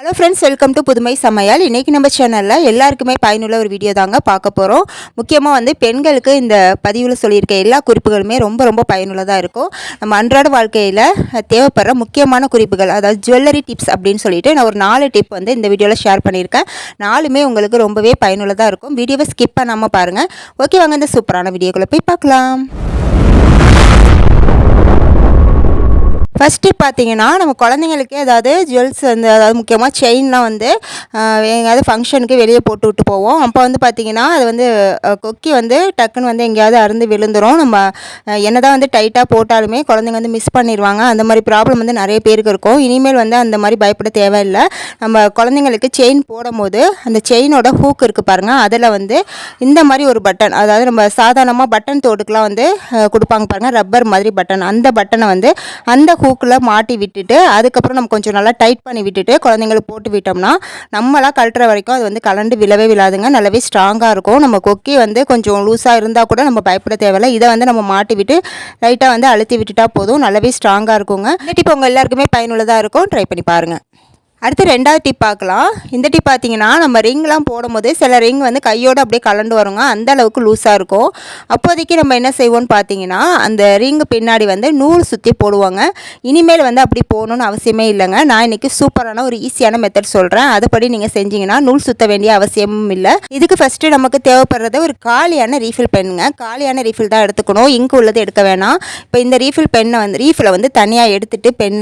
Hello friends, welcome to புதுமை சமையல். இன்றைக்கி நம்ம சேனலில் எல்லாருக்குமே பயனுள்ள ஒரு வீடியோ தாங்க பார்க்க போகிறோம். முக்கியமாக பெண்களுக்கு இந்த பதிவில் சொல்லியிருக்க எல்லா குறிப்புகளுமே ரொம்ப பயனுள்ளதாக இருக்கும். நம்ம அன்றாட வாழ்க்கையில் தேவைப்படுற முக்கியமான குறிப்புகள், அதாவது ஜுவல்லரி டிப்ஸ் அப்படின்னு சொல்லிட்டு நான் ஒரு 4 டிப் இந்த வீடியோவில் ஷேர் பண்ணியிருக்கேன். 4மே உங்களுக்கு ரொம்பவே பயனுள்ளதாக இருக்கும். வீடியோவை ஸ்கிப் பண்ணாமல் பாருங்கள். ஓகே, வாங்க இந்த சூப்பரான வீடியோக்குள்ளே போய் பார்க்கலாம். ஃபஸ்ட்டு பார்த்தீங்கன்னா, நம்ம குழந்தைங்களுக்கு ஏதாவது ஜுவல்ஸ் அதாவது முக்கியமாக செயின்லாம் எங்கேயாவது ஃபங்க்ஷனுக்கு வெளியே போட்டு விட்டு போவோம். அப்போ பார்த்தீங்கன்னா, அது கொக்கி டக்குன்னு எங்கேயாவது அறுந்து விழுந்துரும். நம்ம என்ன தான் டைட்டாக போட்டாலுமே குழந்தைங்க மிஸ் பண்ணிடுவாங்க. அந்த மாதிரி ப்ராப்ளம் நிறைய பேருக்கு இருக்கும். இனிமேல் அந்த மாதிரி பயப்பட தேவையில்லை. நம்ம குழந்தைங்களுக்கு செயின் போடும்போது அந்த செயினோட ஹூக் இருக்குது பாருங்கள், அதில் இந்த மாதிரி ஒரு பட்டன், அதாவது நம்ம சாதாரணமாக பட்டன் தோடுக்கெலாம் கொடுப்பாங்க பாருங்கள், ரப்பர் மாதிரி பட்டன். அந்த பட்டனை அந்த ஹூக்கில் மாட்டி விட்டுட்டு அதுக்கப்புறம் நம்ம கொஞ்சம் நல்லா டைட் பண்ணி விட்டுட்டு குழந்தைங்களுக்கு போட்டு விட்டோம்னா நம்மளாம் கழட்டுற வரைக்கும் அது கலண்டு விழவே விழாதுங்க. நல்லாவே ஸ்ட்ராங்காக இருக்கும். நம்ம கொக்கி கொஞ்சம் லூஸாக இருந்தால் கூட நம்ம பயப்பட தேவையில்லை. இதை நம்ம மாட்டி விட்டு லைட்டாக அழுத்தி விட்டுட்டா போதும், நல்லாவே ஸ்ட்ராங்காக இருக்குங்க. இந்த டிப் உங்கள் எல்லாருக்குமே பயனுள்ளதாக இருக்கும். ட்ரை பண்ணி பாருங்கள். அடுத்து 2வது டிப் பார்க்கலாம். இந்த டிப் பார்த்தீங்கன்னா, நம்ம ரிங்லாம் போடும்போது சில ரிங் கையோடு அப்படியே கலண்டு வருங்க. அந்த அளவுக்கு லூஸாக இருக்கும். அப்போதைக்கு நம்ம என்ன செய்வோம்னு பார்த்தீங்கன்னா, அந்த ரிங்கு பின்னாடி நூல் சுற்றி போடுவாங்க. இனிமேல் அப்படி போகணுன்னு அவசியமே இல்லைங்க. நான் இன்றைக்கி சூப்பரான ஒரு ஈஸியான மெத்தட் சொல்கிறேன். அதுபடி நீங்கள் செஞ்சிங்கன்னா நூல் சுற்ற வேண்டிய அவசியமும் இல்லை. இதுக்கு ஃபஸ்ட்டு நமக்கு தேவைப்படுறது ஒரு காலியான ரீஃபில் பெண்ணுங்க. காலியான ரீஃபில் தான் எடுத்துக்கணும், இங்கு உள்ளது எடுக்க வேணாம். இப்போ இந்த ரீஃபில் பெண்ணை ரீஃபில் தனியாக எடுத்துகிட்டு பெண்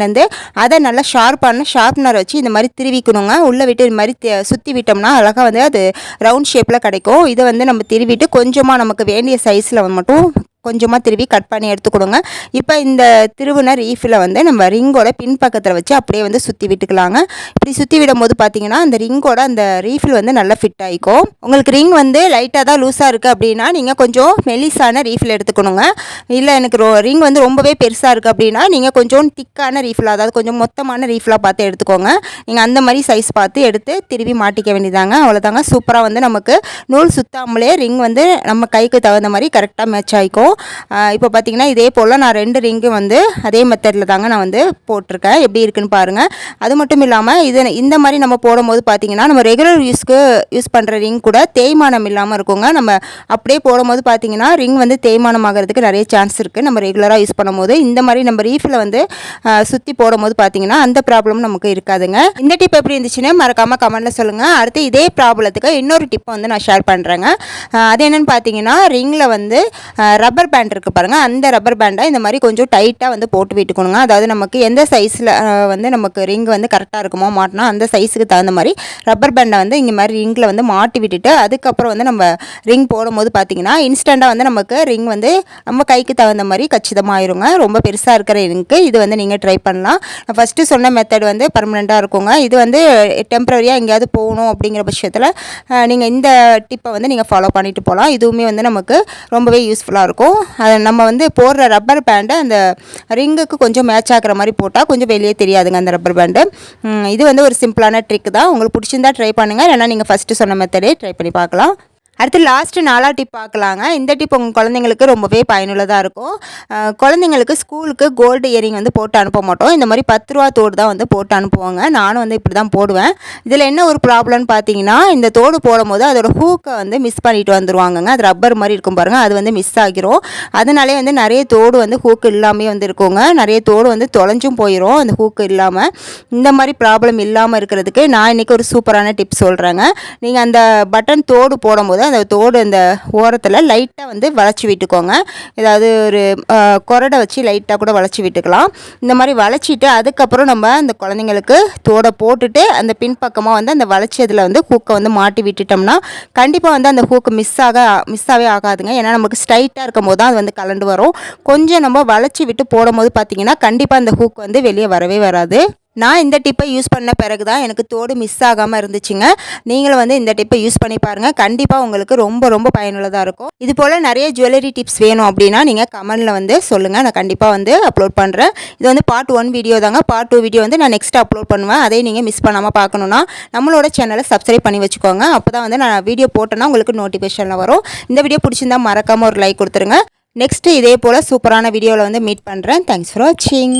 அதை நல்லா ஷார்ப்னர் வச்சு இந்த மாதிரி திருவிக்கணுங்க. உள்ளே விட்டு இது மாதிரி சுற்றி விட்டோம்னா அழகாக அது ரவுண்ட் ஷேப்பில் கிடைக்கும். இதை நம்ம திருவிட்டு கொஞ்சமாக நமக்கு வேண்டிய சைஸில் மட்டும் கொஞ்சமாக திருவி கட் பண்ணி எடுத்துக்கொடுங்க. இப்போ இந்த திருவுன ரீஃபில் நம்ம ரிங்கோட பின்பக்கத்தில் வச்சு அப்படியே சுற்றி விட்டுக்கலாங்க. இப்படி சுற்றி விடும் போது பார்த்தீங்கன்னா அந்த ரிங்கோட அந்த ரீஃபில் நல்லா ஃபிட் ஆகிக்கும். உங்களுக்கு ரிங் லைட்டாக தான் லூஸாக இருக்குது அப்படின்னா நீங்கள் கொஞ்சம் மெலிசான ரீஃபில் எடுத்துக்கணுங்க. இல்லை எனக்கு ரிங் ரொம்பவே பெருசாக இருக்குது அப்படின்னா நீங்கள் கொஞ்சம் திக்கான ரீஃபில், அதாவது கொஞ்சம் மொத்தமான ரீஃபிலாக பார்த்து எடுத்துக்கோங்க. நீங்கள் அந்த மாதிரி சைஸ் பார்த்து எடுத்து திருவி மாட்டிக்க வேண்டியதாங்க. அவ்வளோதாங்க. சூப்பராக நமக்கு நூல் சுத்தாமலே ரிங் நம்ம கைக்கு தகுந்த மாதிரி கரெக்டாக மேட்ச் ஆகிக்கும். இப்போ பார்த்தீங்கன்னா இதே போல் நான் 2 ரிங்கு அதே மெத்தடில் தாங்க நான் போட்டிருக்கேன். எப்படி இருக்குன்னு பாருங்கள். அது மட்டும் இல்லாமல் இந்த மாதிரி நம்ம போடும்போது பார்த்தீங்கன்னா நம்ம ரெகுலர் யூஸ் பண்ணுற ரிங் கூட தேய்மானம் இல்லாமல் இருக்குங்க. நம்ம அப்படியே போடும்போது பார்த்தீங்கன்னா ரிங் தேய்மானம் ஆகிறதுக்கு நிறைய சான்ஸ் இருக்குது. நம்ம ரெகுலராக யூஸ் பண்ணும்போது இந்த மாதிரி நம்ம ரீஃபில் சுற்றி போடும்போது பார்த்தீங்கன்னா அந்த ப்ராப்ளம் நமக்கு இருக்காதுங்க. இந்த டிப் எப்படி இருந்துச்சுன்னு மறக்காமல் கமெண்ட்டில் சொல்லுங்கள். அடுத்து இதே ப்ராப்ளத்துக்கு இன்னொரு டிப்பை நான் ஷேர் பண்ணுறேங்க. அது என்னென்னு பார்த்தீங்கன்னா, ரிங்கில் ரப்பர் பேண்ட் இருக்குது பாருங்கள், அந்த ரப்பர் பேண்டை இந்த மாதிரி கொஞ்சம் டைட்டாக போட்டு விட்டுக்கணுங்க. அதாவது நமக்கு எந்த சைஸில் நமக்கு ரிங் கரெக்டாக இருக்குமோ மாட்டினா அந்த சைஸுக்கு தகுந்த மாதிரி ரப்பர் பேண்டை இங்கே மாதிரி ரிங்கில் மாட்டி விட்டுட்டு அதுக்கப்புறம் நம்ம ரிங் போடும்போது பார்த்தீங்கன்னா இன்ஸ்டண்ட்டாக நமக்கு ரிங் நம்ம கைக்கு தகுந்த மாதிரி கச்சிதமாயிருங்க. ரொம்ப பெருசாக இருக்கிற ரிங்க்கு இது நீங்கள் ட்ரை பண்ணலாம். நான் ஃபஸ்ட்டு சொன்ன மெத்தட் பர்மனெண்ட்டாக இருக்குங்க. இது டெம்பரரியாக எங்கேயாவது போகணும் அப்படிங்கிற பட்சத்தில் நீங்கள் இந்த டிப்பை நீங்கள் ஃபாலோ பண்ணிட்டு போகலாம். இதுவுமே நமக்கு ரொம்பவே யூஸ்ஃபுல்லாக இருக்கும். அதை நம்ம போடுற ரப்பர் பேண்டை அந்த ரிங்குக்கு கொஞ்சம் மேட்ச் ஆகிற மாதிரி போட்டால் கொஞ்சம் வெளியே தெரியாதுங்க அந்த ரப்பர் பேண்டு. இது ஒரு சிம்பிளான ட்ரிக் தான். உங்களுக்கு பிடிச்சிருந்தா ட்ரை பண்ணுங்கள். இல்லைனா நீங்கள் ஃபஸ்ட்டு சொன்ன மெத்தடே ட்ரை பண்ணி பார்க்கலாம். அடுத்து லாஸ்ட்டு 4வது டிப் பார்க்கலாங்க. இந்த டிப் உங்கள் குழந்தைங்களுக்கு ரொம்பவே பயனுள்ளதாக இருக்கும். குழந்தைங்களுக்கு ஸ்கூலுக்கு கோல்டு இயரிங் போட்டு அனுப்ப மாட்டோம். இந்த மாதிரி 10 ரூபா தோடு தான் போட்டு அனுப்புவாங்க. நானும் இப்படி தான் போடுவேன். இதில் என்ன ஒரு ப்ராப்ளம்னு பார்த்தீங்கன்னா, இந்த தோடு போடும்போது அதோட ஹூக்கை மிஸ் பண்ணிட்டு வந்துடுவாங்கங்க. அது ரப்பர் மாதிரி இருக்கும் பாருங்கள், அது மிஸ் ஆகிரும். அதனாலே நிறைய தோடு ஹூக்கு இல்லாமல் இருக்குங்க. நிறைய தோடு தொலைஞ்சும் போயிடும் அந்த ஹூக்கு இல்லாமல். இந்த மாதிரி ப்ராப்ளம் இல்லாமல் இருக்கிறதுக்கு நான் இன்றைக்கி ஒரு சூப்பரான டிப் சொல்கிறேங்க. நீங்கள் அந்த பட்டன் தோடு போடும்போது அந்த தோடு அந்த ஓரத்தில் லைட்டாக வளைச்சி விட்டுக்கோங்க. ஏதாவது ஒரு கொரடை வச்சு லைட்டாக கூட வளைச்சி விட்டுக்கலாம். இந்த மாதிரி வளைச்சிட்டு அதுக்கப்புறம் நம்ம அந்த குழந்தைங்களுக்கு தோடை போட்டுட்டு அந்த பின்பக்கமாக அந்த வளைச்சதில் ஹூக்கை மாட்டி விட்டுட்டோம்னா கண்டிப்பாக அந்த ஹூக்கு மிஸ்ஸாகவே ஆகாதுங்க. ஏன்னா நமக்கு ஸ்ட்ரைட்டாக இருக்கும் போது தான் அது கலண்டு வரும். கொஞ்சம் நம்ம வளைச்சி விட்டு போடும்போது பார்த்திங்கன்னா கண்டிப்பாக அந்த ஹூக் வெளியே வரவே வராது. நான் இந்த டிப்பை யூஸ் பண்ண பிறகு தான் எனக்கு தோடு மிஸ் ஆகாமல் இருந்துச்சுங்க. நீங்களும் இந்த டிப்பை யூஸ் பண்ணி பாருங்கள். கண்டிப்பாக உங்களுக்கு ரொம்ப பயனுள்ளதாக இருக்கும். இது போல் நிறைய ஜுவல்லரி டிப்ஸ் வேணும் அப்படின்னா நீங்கள் கமெண்டில் சொல்லுங்கள். நான் கண்டிப்பாக அப்லோட் பண்ணுறேன். இது பார்ட் 1 வீடியோ தாங்க. பார்ட் 2 வீடியோ நான் நெக்ஸ்ட் அப்லோட் பண்ணுவேன். அதே நீங்கள் மிஸ் பண்ணாமல் பார்க்கணுன்னா நம்மளோட சேனலை சப்ஸ்கிரைப் பண்ணி வச்சுக்கோங்க. அப்போ தான் நான் வீடியோ போட்டேன்னா உங்களுக்கு நோட்டிஃபிகேஷனில் வரும். இந்த வீடியோ பிடிச்சிருந்தால் மறக்காமல் ஒரு லைக் கொடுத்துருங்க. நெக்ஸ்ட்டு இதே போல் சூப்பரான வீடியோவில் மீட் பண்ணுறேன். தேங்க்ஸ் ஃபார் வாட்சிங்.